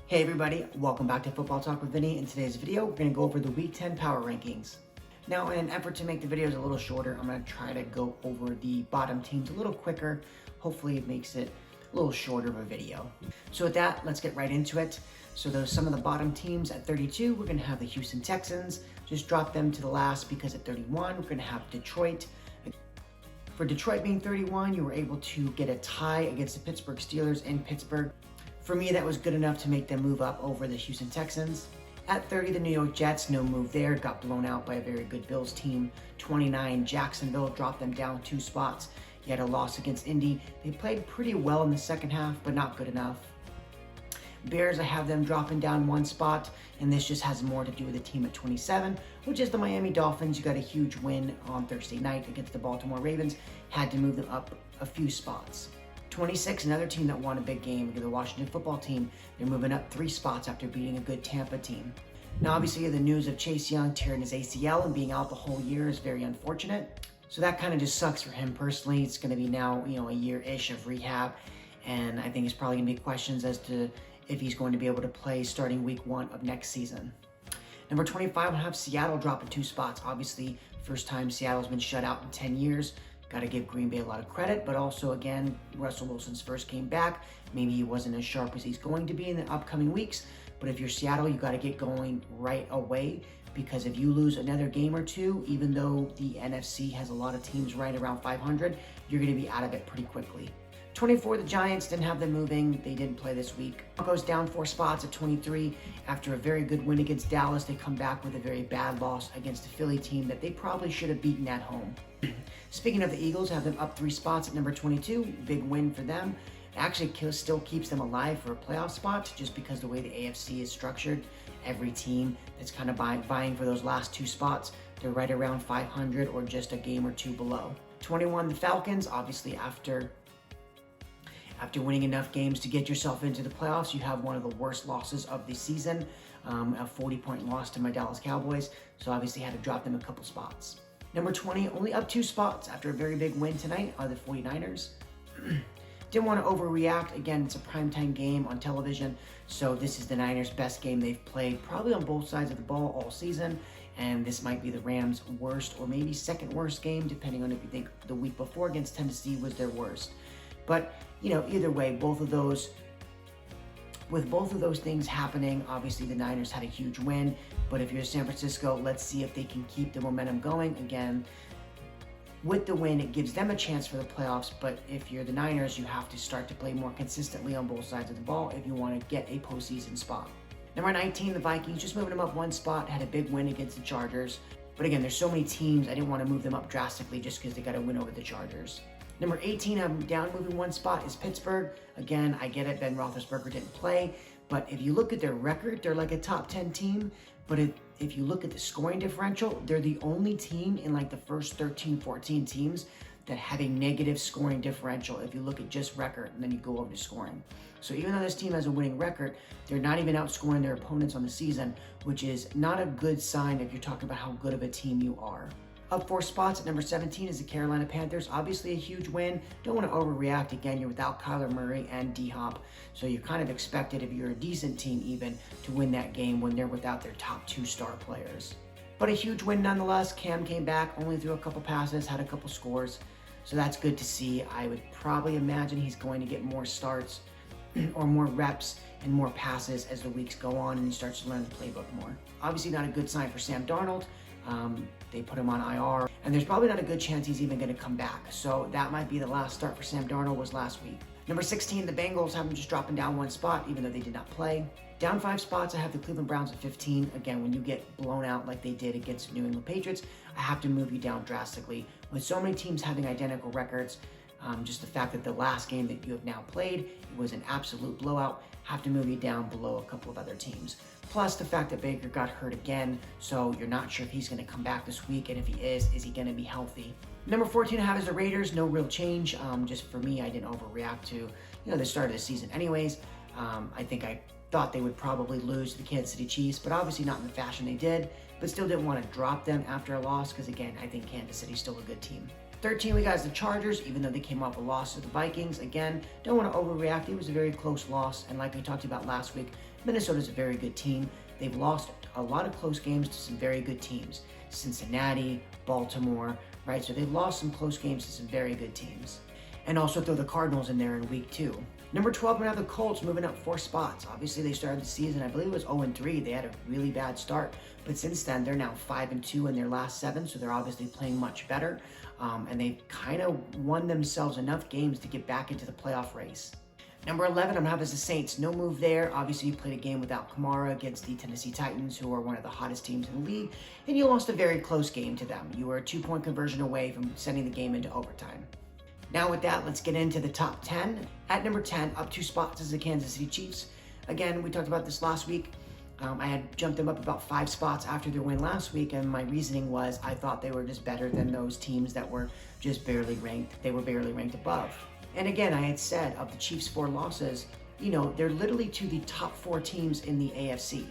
Hey everybody, welcome back to Football Talk with Vinny. In today's video, we're going to go over the Week 10 Power Rankings. Now, in an effort to make the videos a little shorter, I'm going to try to go over the bottom teams a little quicker. Hopefully it makes it a little shorter of a video. So with that, let's get right into it. So those some of the bottom teams at 32, we're going to have the Houston Texans. Just drop them to the last because at 31, we're going to have Detroit. For Detroit being 31, you were able to get a tie against the Pittsburgh Steelers in Pittsburgh. For me, that was good enough to make them move up over the Houston Texans. At 30, the New York Jets, no move there, got blown out by a very good Bills team. 29, Jacksonville dropped them down 2 spots. You had a loss against Indy. They played pretty well in the second half, but not good enough. Bears, I have them dropping down 1 spot, and this just has more to do with the team at 27, which is the Miami Dolphins. You got a huge win on Thursday night against the Baltimore Ravens, had to move them up a few spots. 26, another team that won a big game, the Washington football team. They're moving up 3 spots after beating a good Tampa team. Now, obviously, the news of Chase Young tearing his ACL and being out the whole year is very unfortunate. So that kind of just sucks for him personally. It's going to be now, a year-ish of rehab, and I think there's probably going to be questions as to if he's going to be able to play starting week 1 of next season. Number 25, we'll have Seattle dropping 2 spots. Obviously, first time Seattle's been shut out in 10 years. Got to give Green Bay a lot of credit, but also, again, Russell Wilson's first game back. Maybe he wasn't as sharp as he's going to be in the upcoming weeks, but if you're Seattle, you got to get going right away, because if you lose another game or two, even though the NFC has a lot of teams right around 500, you're going to be out of it pretty quickly. 24, the Giants, didn't have them moving. They didn't play this week. Broncos down 4 spots at 23. After a very good win against Dallas, they come back with a very bad loss against a Philly team that they probably should have beaten at home. Speaking of the Eagles, have them up 3 spots at number 22. Big win for them. It actually still keeps them alive for a playoff spot, just because the way the AFC is structured. Every team that's kind of vying for those last 2 spots, they're right around 500 or just a game or 2 below. 21, the Falcons, obviously after winning enough games to get yourself into the playoffs, you have one of the worst losses of the season, a 40-point loss to my Dallas Cowboys, so obviously had to drop them a couple spots. Number 20, only up 2 spots after a very big win tonight, are the 49ers. Didn't want to overreact. Again, it's a primetime game on television, so this is the Niners' best game they've played, probably on both sides of the ball all season, and this might be the Rams' worst or maybe second worst game, depending on if you think the week before against Tennessee was their worst. But, either way, with both of those things happening, obviously the Niners had a huge win, but if you're San Francisco, let's see if they can keep the momentum going. Again, with the win, it gives them a chance for the playoffs, but if you're the Niners, you have to start to play more consistently on both sides of the ball if you want to get a postseason spot. Number 19, the Vikings, just moving them up 1 spot, had a big win against the Chargers. But again, there's so many teams, I didn't want to move them up drastically just because they got to win over the Chargers. Number 18, I'm down moving 1 spot, is Pittsburgh. Again, I get it, Ben Roethlisberger didn't play, but if you look at their record, they're like a top 10 team. But if you look at the scoring differential, they're the only team in like the first 13, 14 teams that have a negative scoring differential if you look at just record and then you go over to scoring. So even though this team has a winning record, they're not even outscoring their opponents on the season, which is not a good sign if you're talking about how good of a team you are. Up 4 spots at number 17 is the Carolina Panthers. Obviously a huge win. Don't want to overreact. Again, you're without Kyler Murray and D-Hop, so you kind of expected, if you're a decent team even, to win that game when they're without their top 2 star players. But a huge win nonetheless. Cam came back, only threw a couple passes, had a couple scores, so that's good to see. I would probably imagine he's going to get more starts or more reps and more passes as the weeks go on and he starts to learn the playbook more. Obviously not a good sign for Sam Darnold. They put him on IR, and there's probably not a good chance he's even going to come back. So that might be the last start for Sam Darnold, was last week. Number 16, the Bengals, have them just dropping down 1 spot, even though they did not play. Down 5 spots, I have the Cleveland Browns at 15. Again, when you get blown out like they did against the New England Patriots, I have to move you down drastically. With so many teams having identical records, just the fact that the last game that you have now played, it was an absolute blowout, have to move you down below a couple of other teams. Plus the fact that Baker got hurt again, so you're not sure if he's going to come back this week, and if he is he going to be healthy? Number 14 I have is the Raiders. No real change. Just for me, I didn't overreact to the start of the season anyways. I think I thought they would probably lose to the Kansas City Chiefs, but obviously not in the fashion they did, but still didn't want to drop them after a loss because, again, I think Kansas City's still a good team. 13, we got the Chargers, even though they came off a loss to the Vikings. Again, don't want to overreact. It was a very close loss, and like we talked about last week, Minnesota's a very good team. They've lost a lot of close games to some very good teams. Cincinnati, Baltimore, right? So they've lost some close games to some very good teams. And also throw the Cardinals in there in week 2. Number 12, we're going to have the Colts moving up 4 spots. Obviously, they started the season, I believe it was 0-3. They had a really bad start. But since then, they're now 5-2 in their last 7. So they're obviously playing much better. And they've kind of won themselves enough games to get back into the playoff race. Number 11, I'm going to have as the Saints. No move there. Obviously, you played a game without Kamara against the Tennessee Titans, who are one of the hottest teams in the league. And you lost a very close game to them. You were a 2-point conversion away from sending the game into overtime. Now with that, let's get into the top 10. At number 10, up 2 spots is the Kansas City Chiefs. Again, we talked about this last week. I had jumped them up about 5 spots after their win last week, and my reasoning was I thought they were just better than those teams that were just barely ranked. They were barely ranked above. And again, I had said of the Chiefs' 4 losses, they're literally to the top 4 teams in the AFC.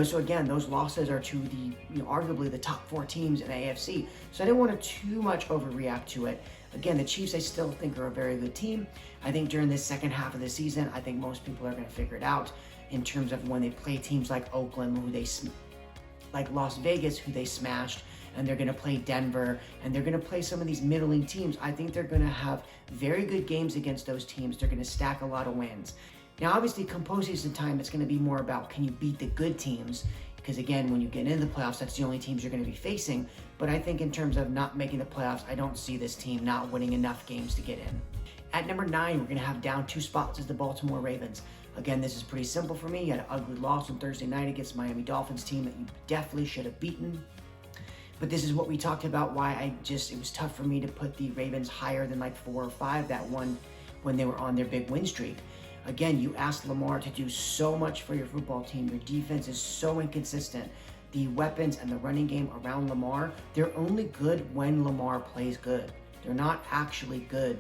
So again, those losses are to the, arguably the top 4 teams in the AFC. So I didn't want to too much overreact to it. Again, the Chiefs I still think are a very good team. I think during this second half of the season, I think most people are going to figure it out in terms of when they play teams like Oakland, like Las Vegas, who they smashed, and they're going to play Denver, and they're going to play some of these middling teams. I think they're going to have very good games against those teams. They're going to stack a lot of wins. Now, obviously, come postseason time, it's going to be more about can you beat the good teams? Because again, when you get into the playoffs, that's the only teams you're going to be facing. But I think in terms of not making the playoffs, I don't see this team not winning enough games to get in. At number 9, we're going to have down 2 spots as the Baltimore Ravens. Again, this is pretty simple for me. You had an ugly loss on Thursday night against Miami Dolphins team that you definitely should have beaten. But this is what we talked about, why it was tough for me to put the Ravens higher than like 4 or 5 that one when they were on their big win streak. Again, you asked Lamar to do so much for your football team. Your defense is so inconsistent. The weapons and the running game around Lamar, they're only good when Lamar plays good. They're not actually good.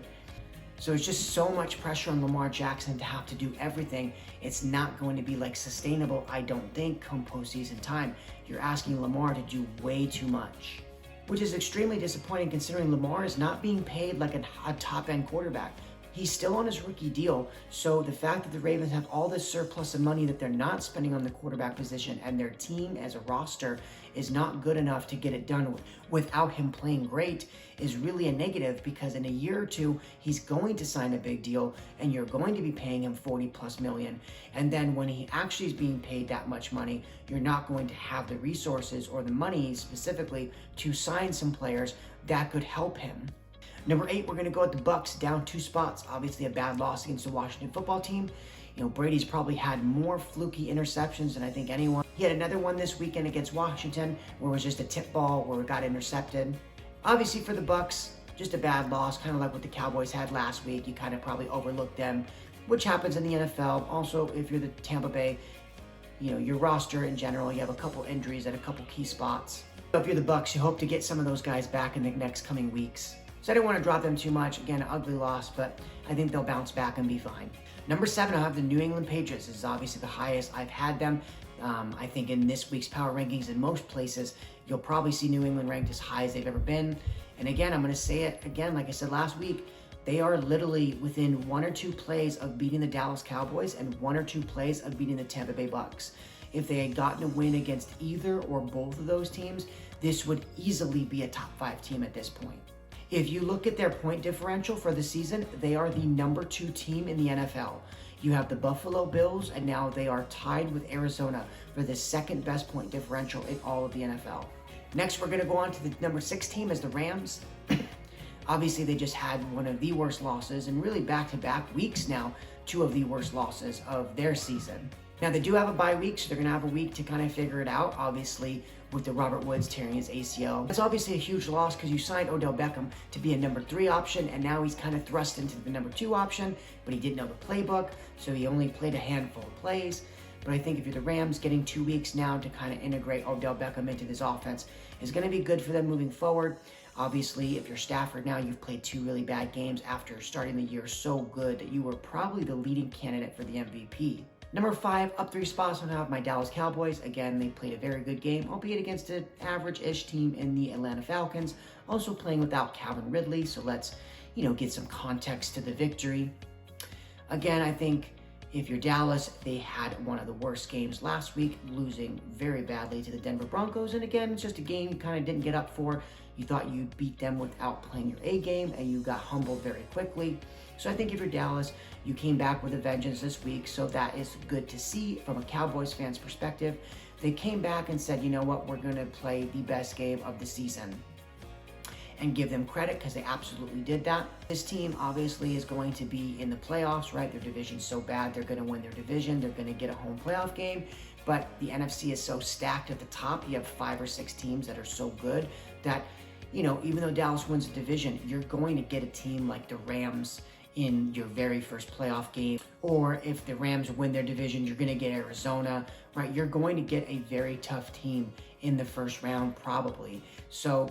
So it's just so much pressure on Lamar Jackson to have to do everything. It's not going to be like sustainable, I don't think, come postseason time. You're asking Lamar to do way too much, which is extremely disappointing considering Lamar is not being paid like a top-end quarterback. He's still on his rookie deal, so the fact that the Ravens have all this surplus of money that they're not spending on the quarterback position and their team as a roster is not good enough to get it done without him playing great is really a negative, because in a year or 2, he's going to sign a big deal and you're going to be paying him $40+ million. And then when he actually is being paid that much money, you're not going to have the resources or the money specifically to sign some players that could help him. Number 8, we're going to go with the Bucs, down 2 spots. Obviously, a bad loss against the Washington football team. Brady's probably had more fluky interceptions than I think anyone. He had another one this weekend against Washington where it was just a tip ball where it got intercepted. Obviously, for the Bucs, just a bad loss, kind of like what the Cowboys had last week. You kind of probably overlooked them, which happens in the NFL. Also, if you're the Tampa Bay, your roster in general, you have a couple injuries at a couple key spots. So if you're the Bucs, you hope to get some of those guys back in the next coming weeks. So I didn't want to drop them too much. Again, an ugly loss, but I think they'll bounce back and be fine. Number 7, I have the New England Patriots. This is obviously the highest I've had them. I think in this week's power rankings, in most places, you'll probably see New England ranked as high as they've ever been. And again, I'm going to say it again, like I said last week, they are literally within 1 or 2 plays of beating the Dallas Cowboys and 1 or 2 plays of beating the Tampa Bay Bucs. If they had gotten a win against either or both of those teams, this would easily be a top 5 team at this point. If you look at their point differential for the season, they are the number 2 team in the NFL. You have the Buffalo Bills, and now they are tied with Arizona for the 2nd best point differential in all of the NFL. Next, we're going to go on to the number 6 team as the Rams. Obviously, they just had one of the worst losses, and really back-to-back weeks now, 2 of the worst losses of their season. Now, they do have a bye week, so they're going to have a week to kind of figure it out, obviously, with the Robert Woods tearing his ACL. It's obviously a huge loss because you signed Odell Beckham to be a number 3 option, and now he's kind of thrust into the number 2 option, but he didn't know the playbook, so he only played a handful of plays. But I think if you're the Rams, getting 2 weeks now to kind of integrate Odell Beckham into this offense is going to be good for them moving forward. Obviously, if you're Stafford now, you've played 2 really bad games after starting the year so good that you were probably the leading candidate for the MVP. Number 5, up 3 spots, I'm gonna have my Dallas Cowboys. Again, they played a very good game, albeit against an average-ish team in the Atlanta Falcons. Also playing without Calvin Ridley, so let's, get some context to the victory. Again, I think if you're Dallas, they had one of the worst games last week, losing very badly to the Denver Broncos. And again, it's just a game you kind of didn't get up for. You thought you'd beat them without playing your A game, and you got humbled very quickly. So I think if you're Dallas, you came back with a vengeance this week, so that is good to see from a Cowboys fan's perspective. They came back and said, you know what, we're going to play the best game of the season. And give them credit because they absolutely did that. This team obviously is going to be in the playoffs, right? Their division's so bad, they're going to win their division. They're going to get a home playoff game. But the NFC is so stacked at the top. You have 5 or 6 teams that are so good that, even though Dallas wins the division, you're going to get a team like the Rams in your very first playoff game. Or if the Rams win their division, you're going to get Arizona, right? You're going to get a very tough team in the first round probably. So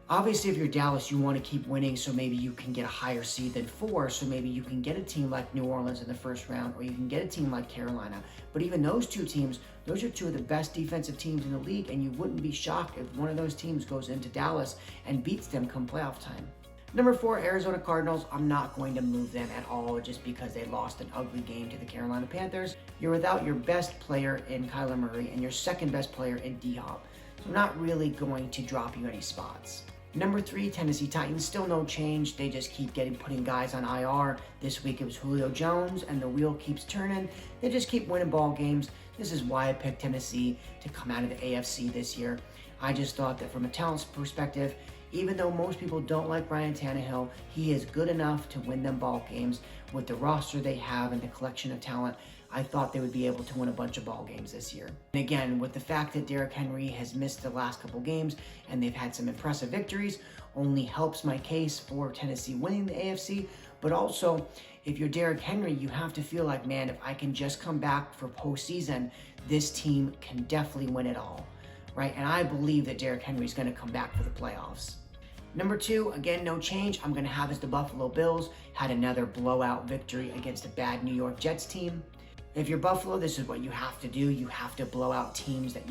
obviously, if you're Dallas, you want to keep winning so maybe you can get a higher seed than 4, so maybe you can get a team like New Orleans in the first round, or you can get a team like Carolina. But even those 2 teams, those are 2 of the best defensive teams in the league, and you wouldn't be shocked if one of those teams goes into Dallas and beats them come playoff time. Number 4, Arizona Cardinals. I'm not going to move them at all just because they lost an ugly game to the Carolina Panthers. You're without your best player in Kyler Murray and your second best player in D-Hop. So I'm not really going to drop you any spots. Number 3, Tennessee Titans, still no change. They just keep putting guys on IR. This week it was Julio Jones, and the wheel keeps turning. They just keep winning ball games. This is why I picked Tennessee to come out of the AFC this year. I just thought that from a talent perspective, even though most people don't like Ryan Tannehill, he is good enough to win them ball games with the roster they have and the collection of talent. I thought they would be able to win a bunch of ball games this year. And again, with the fact that Derrick Henry has missed the last couple games and they've had some impressive victories, only helps my case for Tennessee winning the AFC. But also, if you're Derrick Henry, you have to feel like, man, if I can just come back for postseason, this team can definitely win it all, right? And I believe that Derrick Henry is going to come back for the playoffs. Number 2, again, no change. I'm going to have is the Buffalo Bills. Had another blowout victory against a bad New York Jets team. If you're Buffalo, this is what you have to do. You have to blow out teams that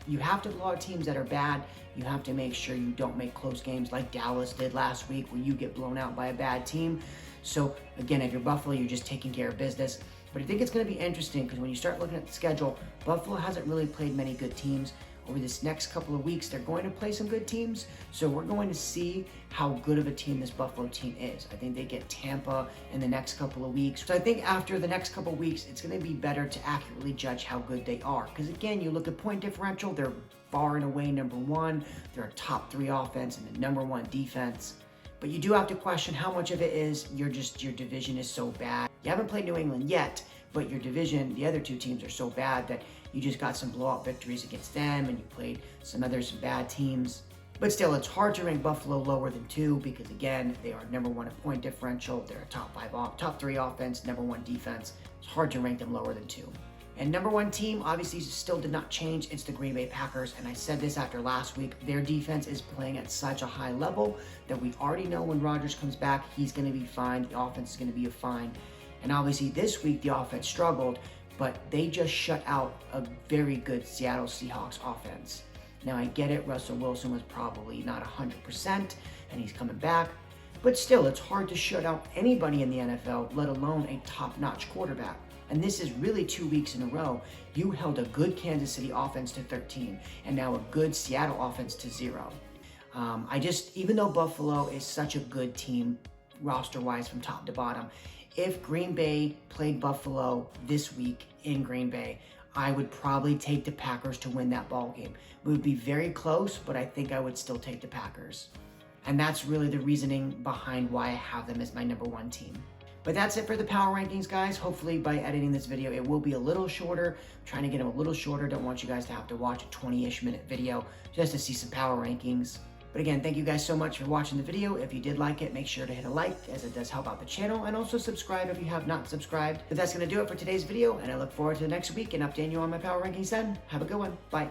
you have to blow out teams that are bad. You have to make sure you don't make close games like Dallas did last week where you get blown out by a bad team. So again, if you're Buffalo, you're just taking care of business. But I think it's going to be interesting because when you start looking at the schedule, Buffalo hasn't really played many good teams. Over this next couple of weeks, they're going to play some good teams. So we're going to see how good of a team this Buffalo team is. I think they get Tampa in the next couple of weeks. So I think after the next couple of weeks, it's going to be better to accurately judge how good they are. Because again, you look at point differential, they're far and away number 1. They're a top 3 offense and the number 1 defense. But you do have to question how much of it is your division is so bad. You haven't played New England yet, but your division, the other 2 teams are so bad that you just got some blowout victories against them and you played some bad teams. But still, it's hard to rank Buffalo lower than 2 because again, they are number 1 in point differential. They're a top 3 offense, number 1 defense. It's hard to rank them lower than 2. And number 1 team, obviously, still did not change. It's the Green Bay Packers. And I said this after last week. Their defense is playing at such a high level that we already know when Rodgers comes back, he's going to be fine. The offense is going to be fine. And obviously, this week, the offense struggled, but they just shut out a very good Seattle Seahawks offense. Now, I get it. Russell Wilson was probably not 100%, and he's coming back. But still, it's hard to shut out anybody in the NFL, let alone a top-notch quarterback. And this is really 2 weeks in a row. You held a good Kansas City offense to 13, and now a good Seattle offense to 0. Even though Buffalo is such a good team roster-wise from top to bottom, if Green Bay played Buffalo this week in Green Bay, I would probably take the Packers to win that ball game. It would be very close, but I think I would still take the Packers. And that's really the reasoning behind why I have them as my number 1 team. But that's it for the power rankings, guys. Hopefully by editing this video, it will be a little shorter. I'm trying to get them a little shorter. Don't want you guys to have to watch a 20-ish minute video just to see some power rankings. But again, thank you guys so much for watching the video. If you did like it, make sure to hit a like as it does help out the channel, and also subscribe if you have not subscribed. But that's going to do it for today's video, and I look forward to the next week and updating you on my power rankings then. Have a good one. Bye.